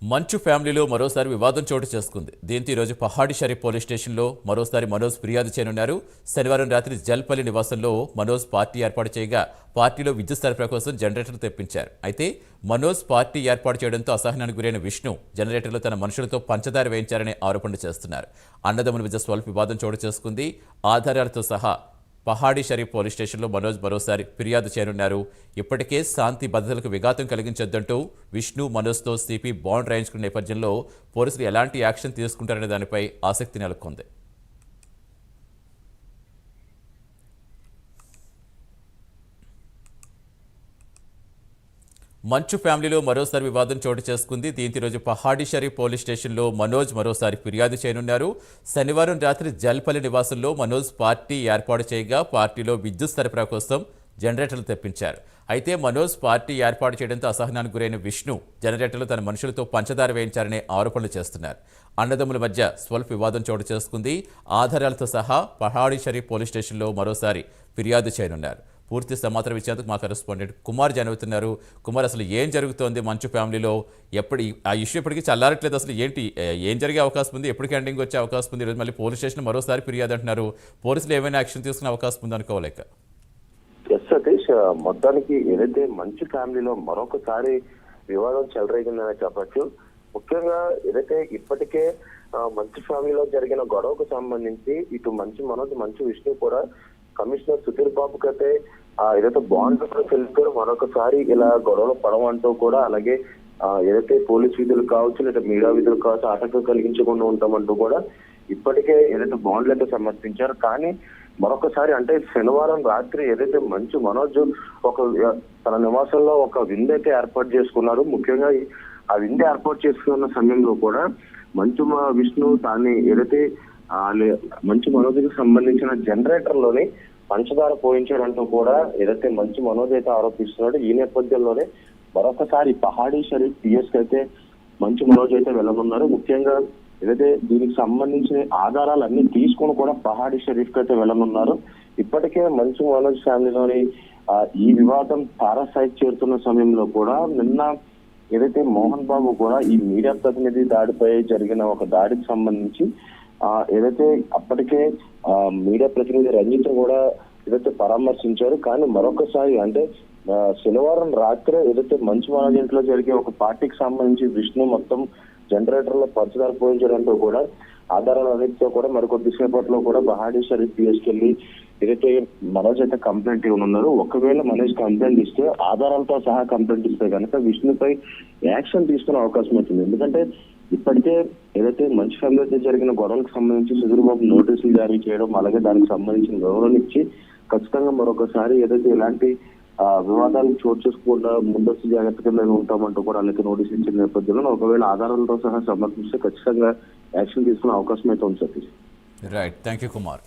మంచు ఫ్యామిలీలో మరోసారి వివాదం చోటు చేసుకుంది. దీంతో ఈరోజు పహాడి షరీఫ్ పోలీస్ స్టేషన్లో మరోసారి మనోజ్ ఫిర్యాదు చేయనున్నారు. శనివారం రాత్రి జల్పల్లి నివాసంలో మనోజ్ పార్టీ ఏర్పాటు చేయగా పార్టీలో విద్యుత్ సరఫరా కోసం జనరేటర్లు తెప్పించారు. అయితే మనోజ్ పార్టీ ఏర్పాటు చేయడంతో అసహనానికి గురైన విష్ణు జనరేటర్లు తన మనుషులతో పంచదార వేయించారనే ఆరోపణలు చేస్తున్నారు. అన్నదమ్ముల మధ్య స్వల్ప వివాదం చోటు చేసుకుంది. ఆధారాలతో సహా పహాడి షరీఫ్ పోలీస్ స్టేషన్లో మనోజ్ మరోసారి ఫిర్యాదు చేయనున్నారు. ఇప్పటికే శాంతి భద్రతలకు విఘాతం కలిగించొద్దంటూ విష్ణు మనోజ్తో సిపి బాండ్ రాయించుకున్న నేపథ్యంలో పోలీసులు ఎలాంటి యాక్షన్ తీసుకుంటారనే దానిపై ఆసక్తి నెలకొంది. మంచు ఫ్యామిలీలో మరోసారి వివాదం చోటు చేసుకుంది. దీంతో ఈరోజు పహాడి షరీఫ్ పోలీస్ స్టేషన్లో మనోజ్ మరోసారి ఫిర్యాదు చేయనున్నారు. శనివారం రాత్రి జల్పల్లి నివాసంలో మనోజ్ పార్టీ ఏర్పాటు చేయగా పార్టీలో విద్యుత్ సరఫరా కోసం జనరేటర్లు తెప్పించారు. అయితే మనోజ్ పార్టీ ఏర్పాటు చేయడంతో అసహనానికి గురైన విష్ణు జనరేటర్లు తన మనుషులతో పంచదార వేయించారనే ఆరోపణలు చేస్తున్నారు. అన్నదమ్ముల మధ్య స్వల్ప వివాదం చోటు చేసుకుంది. ఆధారాలతో సహా పహాడి షరీఫ్ పోలీస్ స్టేషన్లో మరోసారి ఫిర్యాదు చేయనున్నారు. పూర్తి సమాచారం ఇచ్చేందుకు మా కరెస్పాండెంట్ కుమార్ జనవుతున్నారు. కుమార్, అసలు ఏం జరుగుతోంది మంచు ఫ్యామిలీలో? ఆ ఇష్యూ ఎప్పటికీ చల్లారట్లేదు. అసలు ఏంటి, ఏం జరిగే అవకాశం ఉంది? ఎప్పటికీ ఎండింగ్ వచ్చే అవకాశం ఉంది? ఈరోజు మళ్ళీ పోలీస్ స్టేషన్ మరోసారి ఫిర్యాదు అంటున్నారు. పోలీసులు ఏమైనా యాక్షన్ తీసుకునే అవకాశం ఉంది అనుకోలేక? సతీష్, మొత్తానికి ఏదైతే మంచు ఫ్యామిలీలో మరొకసారి వివాదం చెలరేగిందనే చెప్పచ్చు. ముఖ్యంగా ఏదైతే ఇప్పటికే మంచు ఫ్యామిలీలో జరిగిన గొడవకు సంబంధించి ఇటు మనోజ్ మంచు విష్ణు కూడా కమిషనర్ సుధీర్ బాబు కైతే ఏదైతే బాండ్ తెలిపారు. మరొకసారి ఇలా గొడవలు పడమంటూ కూడా, అలాగే ఏదైతే పోలీస్ విధులు కావచ్చు లేదా మీడియా విధులు కావచ్చు ఆటంకం కలిగించకుండా ఉంటామంటూ కూడా ఇప్పటికే ఏదైతే బాండ్లు అయితే సమర్పించారు. కానీ మరొకసారి అంటే శనివారం రాత్రి ఏదైతే మనోజ్ తన నివాసంలో ఒక విందు అయితే ఏర్పాటు చేసుకున్నారు. ముఖ్యంగా ఆ విందు ఏర్పాటు చేసుకున్న సమయంలో కూడా విష్ణు తాన్ని ఏదైతే మంచు మనోజ్కి సంబంధించిన జనరేటర్ లోని పంచదార పోయించాడంటూ కూడా ఏదైతే మనోజ్ అయితే ఆరోపిస్తున్నాడు. ఈ నేపథ్యంలోనే మరొకసారి పహాడి షరీఫ్ పిఎస్ కి అయితే మనోజ్ అయితే వెళ్ళనున్నారు. ముఖ్యంగా ఏదైతే దీనికి సంబంధించిన ఆధారాలన్నీ తీసుకుని కూడా పహాడి షరీఫ్ కి అయితే వెళ్ళనున్నారు. ఇప్పటికే మనోజ్ ఫ్యామిలీలోని ఈ వివాదం తారాస్థాయికి చేరుతున్న సమయంలో కూడా నిన్న ఏదైతే మోహన్ బాబు కూడా ఈ మీడియా ప్రతినిధి దాడిపై జరిగిన ఒక దాడికి సంబంధించి ఏదైతే అప్పటికే మీడియా ప్రతినిధి రంజిత్ కూడా ఏదైతే పరామర్శించారు. కానీ మరొకసారి అంటే శనివారం రాత్రి ఏదైతే మనోజ్ ఇంట్లో జరిగే ఒక పార్టీకి సంబంధించి విష్ణు మొత్తం జనరేటర్ లో పంచదార పోయించడంతో కూడా ఆధారాలు అన్నిటితో కూడా మరికొద్ది సేపట్లో కూడా పహాడి షరీఫ్ పిఎస్కి వెళ్ళి ఏదైతే మనోజ్ అయితే కంప్లైంట్ ఇవ్వనున్నారు. ఒకవేళ మనోజ్ కంప్లైంట్ ఇస్తే ఆధారాలతో సహా కంప్లైంట్ ఇస్తే కనుక విష్ణుపై యాక్షన్ తీసుకునే అవకాశం అవుతుంది. ఎందుకంటే ఇప్పటికే ఏదైతే మంచు ఫ్యామిలీతో జరిగిన గొడవలకు సంబంధించి సుధీర్ బాబు నోటీసులు జారీ చేయడం, అలాగే దానికి సంబంధించిన వివరణ ఇచ్చి ఖచ్చితంగా మరొకసారి ఏదైతే ఇలాంటి వివాదాలు చోటు చేసుకోకుండా ముందస్తు జాగ్రత్త కింద ఉంటామంటూ కూడా అలాగే నోటీసు ఇచ్చిన నేపథ్యంలో ఒకవేళ ఆధారాలతో సహా సమర్పిస్తే ఖచ్చితంగా యాక్షన్ తీసుకునే అవకాశం అయితే ఉంది Satish. Right, thank you Kumar.